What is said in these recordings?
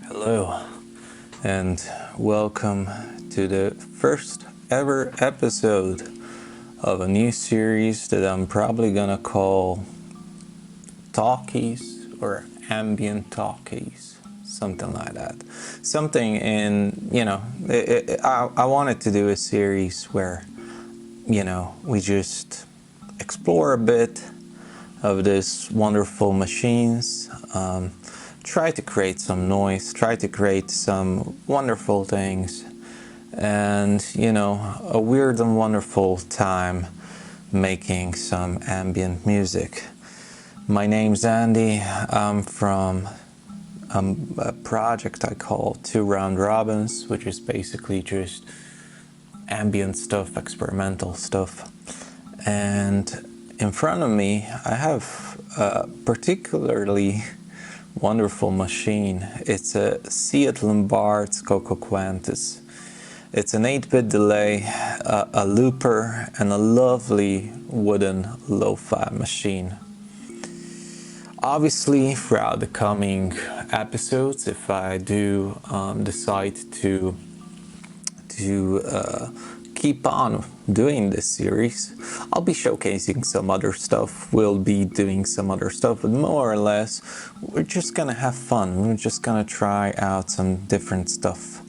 Hello, and welcome to the first ever episode of a new series that I'm probably gonna call Talkies or Ambient Talkies, something like that. Something in, I wanted to do a series where, we just explore a bit of this wonderful machines, try to create some noise, try to create some wonderful things, and a weird and wonderful time making some ambient music. My name's Andy. I'm from a project I call Two Round Robins, which is basically just ambient stuff, experimental stuff. And in front of me I have a particularly wonderful machine. It's a ciat-lonbarde cocoquantus. It's an 8-bit delay, a looper, and a lovely wooden lo-fi machine. Obviously, throughout the coming episodes, if I do decide to keep on doing this series, I'll be showcasing some other stuff, we'll be doing some other stuff, but more or less we're just gonna have fun. We're just gonna try out some different stuff.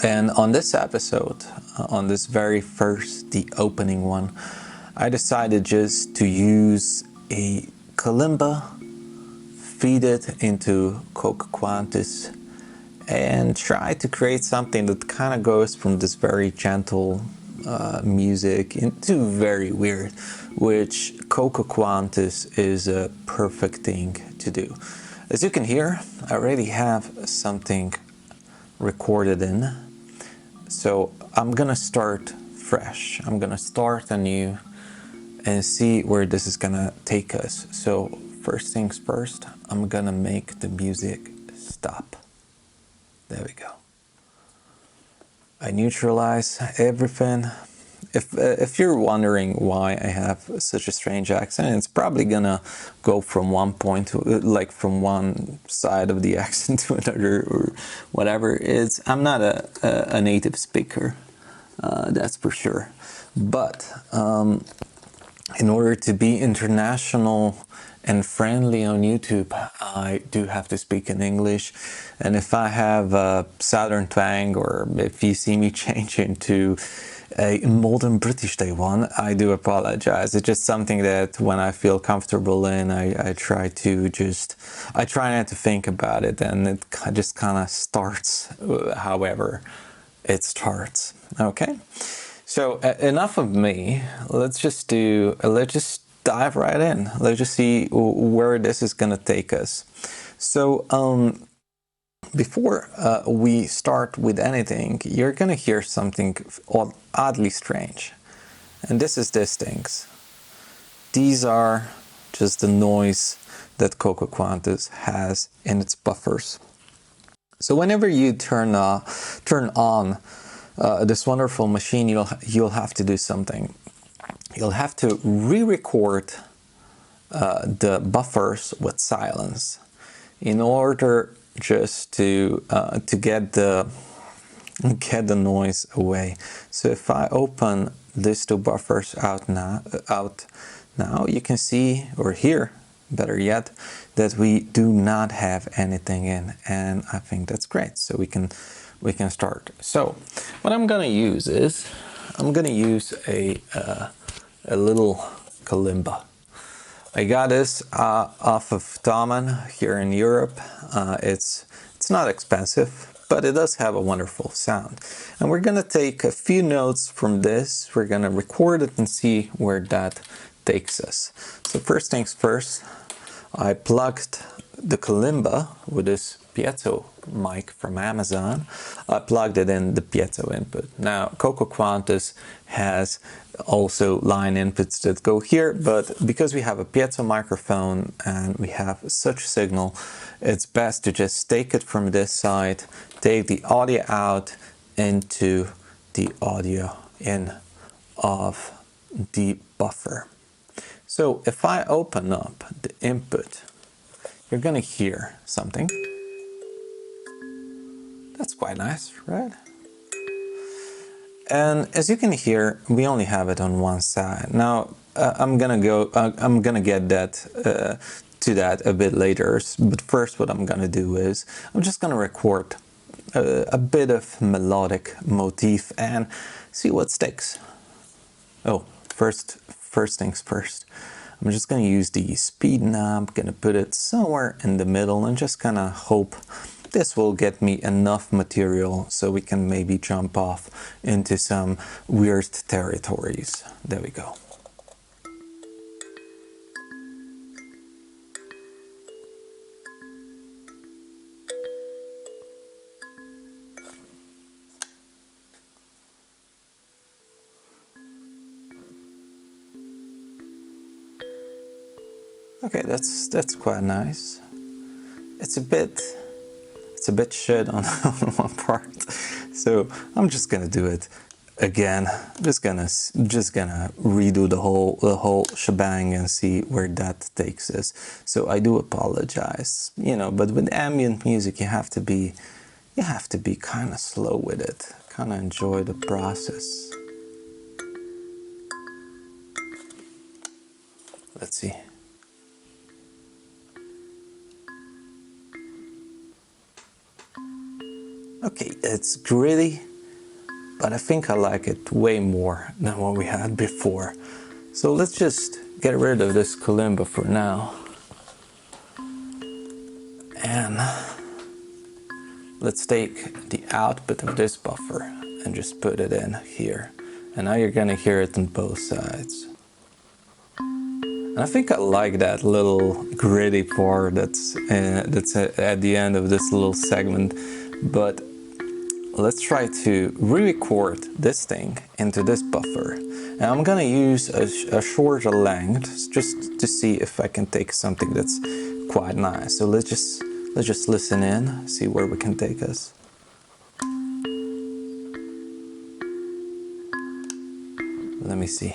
And on this episode, on this very first, the opening one, I decided just to use a Kalimba, feed it into cocoquantus, and try to create something that kind of goes from this very gentle music into very weird, which cocoquantus is a perfect thing to do. As you can hear, I already have something recorded in, so I'm gonna start fresh. I'm gonna start anew and see where this is gonna take us. So first things first, I'm gonna make the music stop. There we go. I neutralize everything. If you're wondering why I have such a strange accent, it's probably gonna go from one point to, like, from one side of the accent to another or whatever. I'm not a native speaker, that's for sure. But in order to be international and friendly on YouTube, I do have to speak in English. And if I have a southern twang, or if you see me change into a modern British day one, I do apologize. It's just something that when I feel comfortable in, I try not to think about it, and it just kind of starts however it starts. Okay, so enough of me. Let's just dive right in. Let's just see where this is gonna take us. So before we start with anything, you're gonna hear something oddly strange, and this is these things. These are just the noise that cocoquantus has in its buffers. So whenever you turn on this wonderful machine, you'll have to do something. You'll have to re-record the buffers with silence in order just to get the noise away. So if I open these two buffers out now, you can see or hear, better yet, that we do not have anything in, and I think that's great. So we can start. So what I'm gonna use is a little Kalimba. I got this off of Damen here in Europe. It's not expensive, but it does have a wonderful sound. And we're gonna take a few notes from this. We're gonna record it and see where that takes us. So first things first, I plugged the Kalimba with this piezo mic from Amazon. I plugged it in the piezo input. Now cocoquantus has also line inputs that go here, but because we have a piezo microphone and we have such signal, it's best to just take it from this side, take the audio out into the audio in of the buffer. So if I open up the input, you're gonna hear something. That's quite nice, right? And as you can hear, we only have it on one side. Now I'm gonna get that to that a bit later. But first, what I'm gonna do is I'm just gonna record a bit of melodic motif and see what sticks. Oh, first things first. I'm just gonna use the speed knob, gonna put it somewhere in the middle and just gonna hope this will get me enough material so we can maybe jump off into some weird territories. There we go. Okay, that's quite nice. It's a bit shit on one part, so I'm just gonna do it again. Just gonna redo the whole shebang and see where that takes us. So I do apologize, you know, but with ambient music you have to be kind of slow with it, kind of enjoy the process. Let's see. Okay, it's gritty, but I think I like it way more than what we had before. So let's just get rid of this Kalimba for now. And let's take the output of this buffer and just put it in here. And now you're gonna hear it on both sides. And I think I like that little gritty part that's at the end of this little segment, but let's try to re-record this thing into this buffer. And I'm gonna use a shorter length just to see if I can take something that's quite nice. So let's just listen in, see where we can take us. Let me see.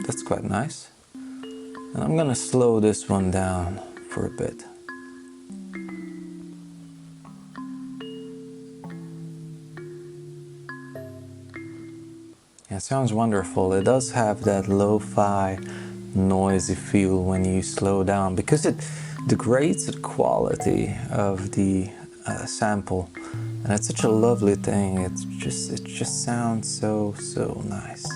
That's quite nice. And I'm gonna slow this one down for a bit. Yeah, it sounds wonderful. It does have that lo-fi noisy feel when you slow down because it degrades the quality of the sample, and it's such a lovely thing. It just sounds so nice.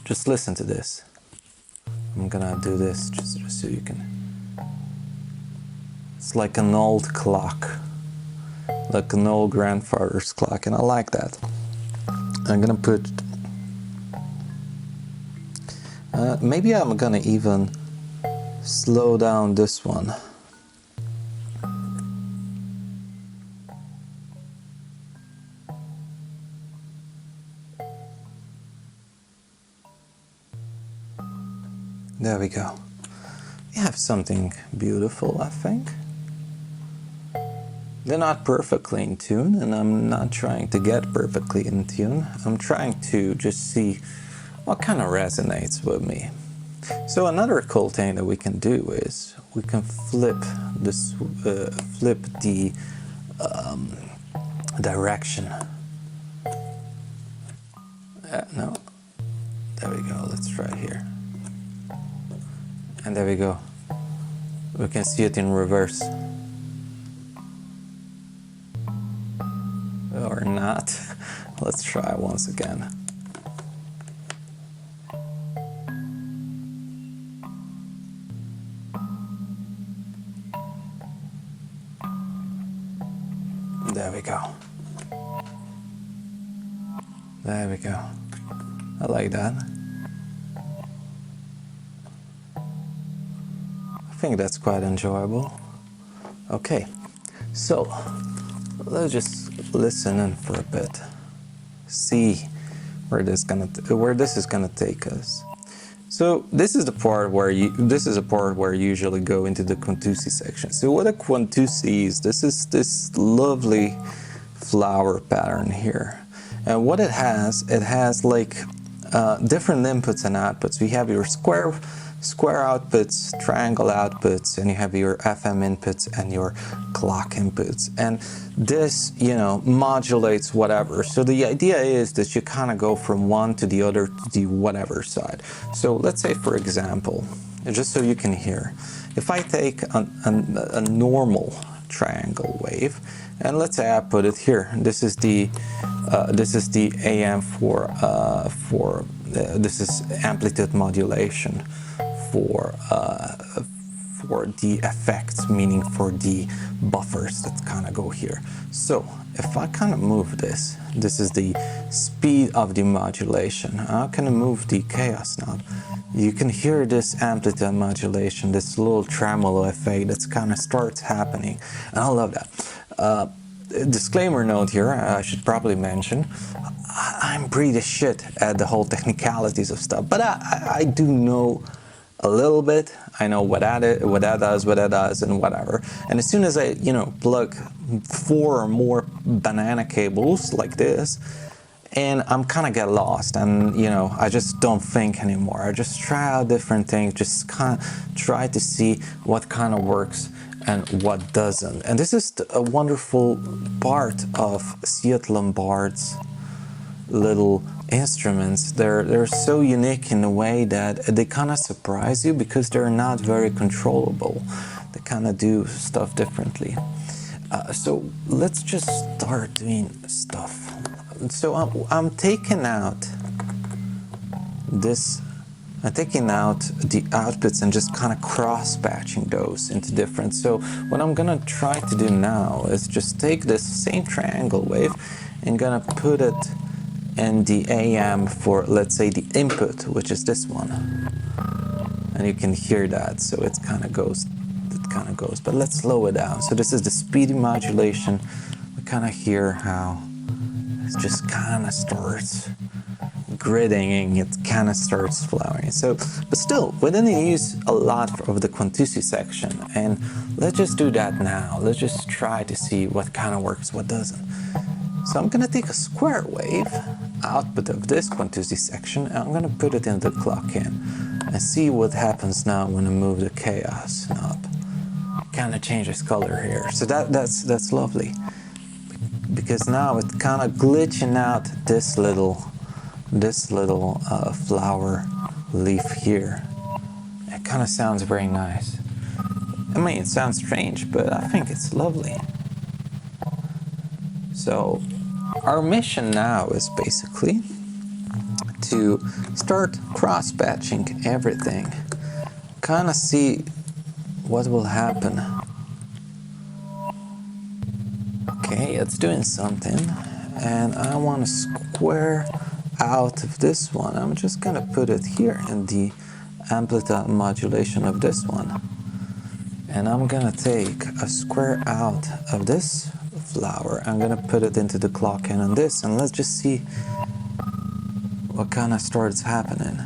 Just listen to this. I'm gonna do this just so you can. It's like an old clock, like an old grandfather's clock, and I like that. I'm gonna put. Maybe I'm gonna even slow down this one. There we go. We have something beautiful, I think. They're not perfectly in tune, and I'm not trying to get perfectly in tune. I'm trying to just see what kind of resonates with me. So another cool thing that we can do is we can flip the direction. No, there we go. Let's try here. And there we go. We can see it in reverse. Or not. Let's try once again. There we go. There we go. I like that. I think that's quite enjoyable. Okay, so let's just listen in for a bit. See where this is gonna take us. So this is the part where you usually go into the quantusi section. So what a quantusi is, this is this lovely flower pattern here. And what it has like different inputs and outputs. We have your square outputs, triangle outputs, and you have your FM inputs and your clock inputs. And this, you know, modulates whatever. So the idea is that you kind of go from one to the other to the whatever side. So let's say, for example, just so you can hear, if I take a normal triangle wave, and let's say I put it here, this is the AM this is amplitude modulation for the effects, meaning for the buffers that kind of go here. So if I kind of move this is the speed of the modulation. I can move the chaos knob. You can hear this amplitude modulation, this little tremolo effect that's kind of starts happening, and I love that. Disclaimer note here, I should probably mention, I'm pretty shit at the whole technicalities of stuff, but I do know a little bit. I know what that does, and whatever. And as soon as I, you know, plug 4 or more banana cables like this, and I'm kind of get lost, and you know, I just don't think anymore. I just try out different things, just kind of try to see what kind of works and what doesn't. And this is a wonderful part of ciat-lonbarde's little instruments. They're so unique in a way that they kind of surprise you because they're not very controllable. They kind of do stuff differently. So let's just start doing stuff. So I'm taking out this. I'm taking out the outputs and just kind of cross-patching those into different. So what I'm gonna try to do now is just take this same triangle wave and gonna put it in the AM for, let's say, the input, which is this one. And you can hear that, so it kind of goes, but let's slow it down. So this is the speedy modulation. We kind of hear how it just kind of starts gridding, and it kind of starts flowing. So, but still, we didn't use a lot of the quantusi section, and let's just do that now. Let's just try to see what kind of works, what doesn't. So I'm gonna take a square wave output of this quantusi section, and I'm gonna put it in the clock in and see what happens now when I move the chaos knob. Kind of changes color here, so that's lovely, because now it's kind of glitching out this little flower leaf here. It kind of sounds very nice. I mean, it sounds strange, but I think it's lovely. So our mission now is basically to start cross-patching everything, kind of see what will happen. Okay, it's doing something, and I want to square out of this one. I'm just gonna put it here in the amplitude modulation of this one, and I'm gonna take a square out of this flower. I'm gonna put it into the clock in on this, and let's just see what kind of starts happening.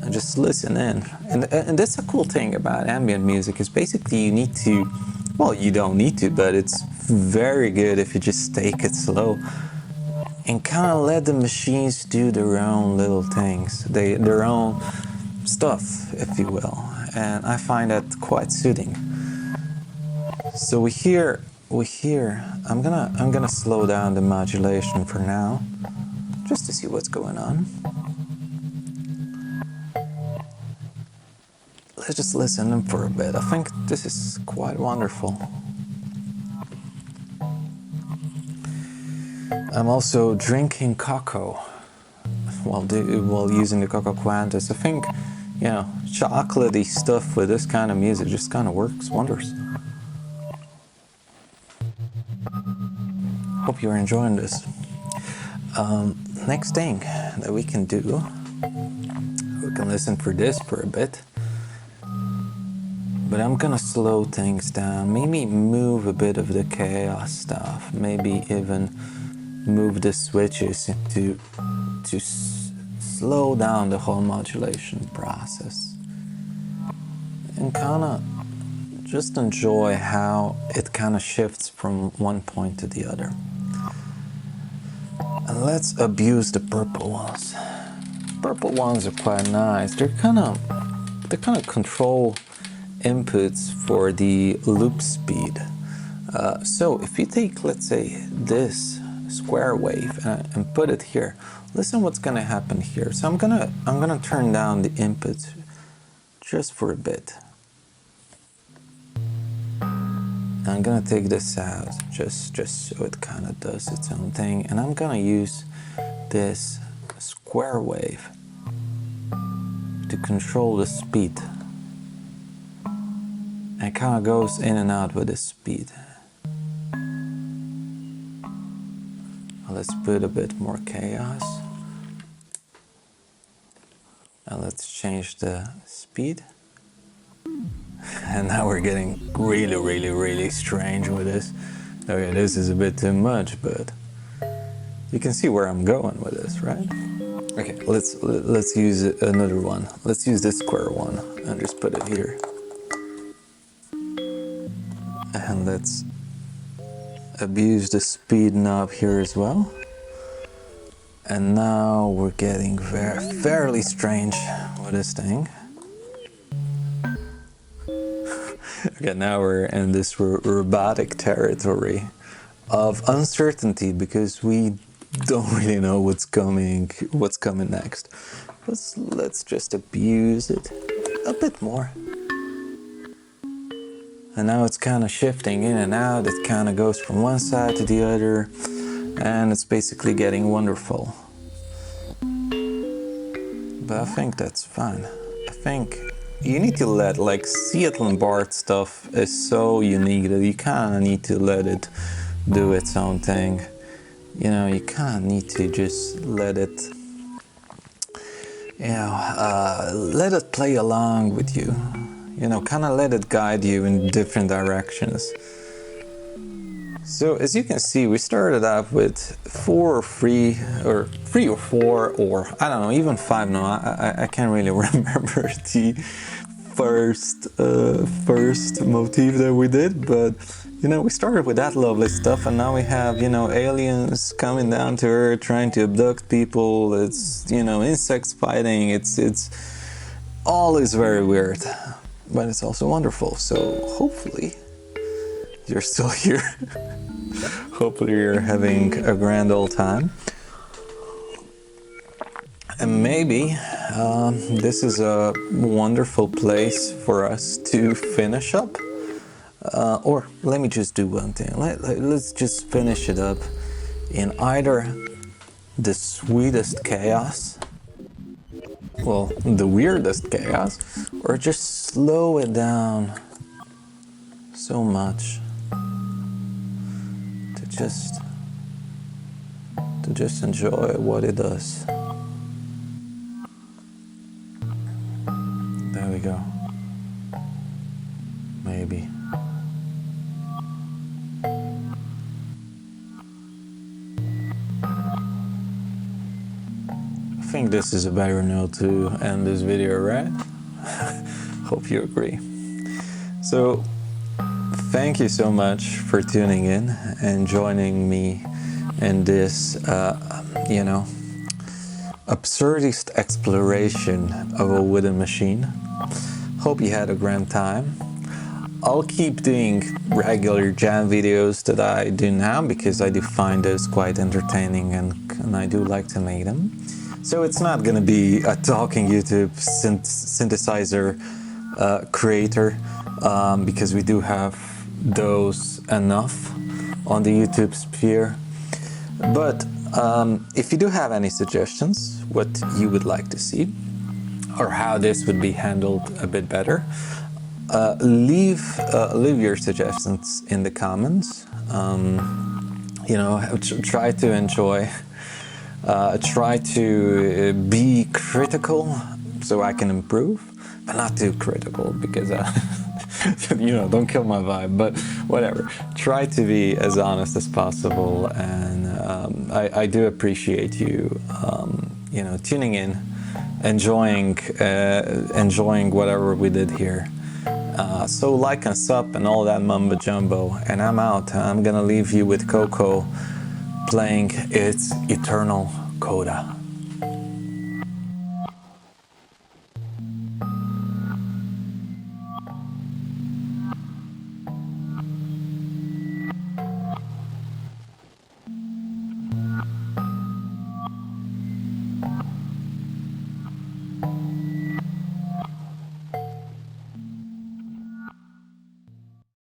And just listen in. And that's a cool thing about ambient music, is basically you need to, well, you don't need to, but it's very good if you just take it slow and kind of let the machines do their own little things, their own stuff, if you will. And I find that quite soothing. So we hear. I'm gonna slow down the modulation for now, just to see what's going on. Let's just listen in for a bit. I think this is quite wonderful. I'm also drinking cocoa while using the cocoquantus. I think, you know, chocolatey stuff with this kind of music just kind of works wonders. Hope you're enjoying this. Next thing that we can do, we can listen for this for a bit. But I'm gonna slow things down, maybe move a bit of the chaos stuff, maybe even move the switches to slow down the whole modulation process, and kind of just enjoy how it kind of shifts from one point to the other. And let's abuse the purple ones. Purple ones are quite nice. They're kind of control inputs for the loop speed. So if you take, let's say, this square wave and put it here, listen what's gonna happen here. So I'm gonna turn down the input just for a bit. I'm gonna take this out just so it kind of does its own thing, and I'm gonna use this square wave to control the speed. It kind of goes in and out with the speed. Let's put a bit more chaos. And let's change the speed. And now we're getting really strange with this. Okay, this is a bit too much, but you can see where I'm going with this, right? Okay, let's use another one. Let's use this square one and just put it here. And let's abuse the speed knob here as well. And now we're getting fairly strange with this thing. Okay, now we're in this robotic territory of uncertainty because we don't really know what's coming next. Let's just abuse it a bit more. And now it's kind of shifting in and out. It kind of goes from one side to the other, and it's basically getting wonderful. But I think that's fine. I think you need to let, like, ciat-lonbarde stuff is so unique that you kind of need to let it do its own thing. You know, you kind of need to just let it, you know, let it play along with you. You know, kind of let it guide you in different directions. So as you can see, we started off with 4 or 3, or 3 or 4, or I don't know, even 5 now. I can't really remember the first motif that we did, but you know, we started with that lovely stuff, and now we have, you know, aliens coming down to Earth trying to abduct people. It's, you know, insects fighting. It's all is very weird, but it's also wonderful. So hopefully you're still here. Hopefully you're having a grand old time. And maybe this is a wonderful place for us to finish up. Or let me just do one thing. Let's just finish it up in either the sweetest chaos, well, the weirdest chaos, or just slow it down so much to just enjoy what it does. There we go. Maybe. I think this is a better note to end this video, right? Hope you agree. So, thank you so much for tuning in and joining me in this, you know, absurdist exploration of a wooden machine. Hope you had a grand time. I'll keep doing regular jam videos that I do now because I do find those quite entertaining and I do like to make them. So it's not going to be a talking YouTube synthesizer creator because we do have those enough on the YouTube sphere. But if you do have any suggestions, what you would like to see, or how this would be handled a bit better, leave your suggestions in the comments. You know, try to enjoy, try to be critical so I can improve, but not too critical because you know, don't kill my vibe, but whatever. Try to be as honest as possible, and I do appreciate you, you know, tuning in, enjoying whatever we did here. So like and sub and all that mumbo jumbo, and I'm out. I'm gonna leave you with Coco playing its eternal coda.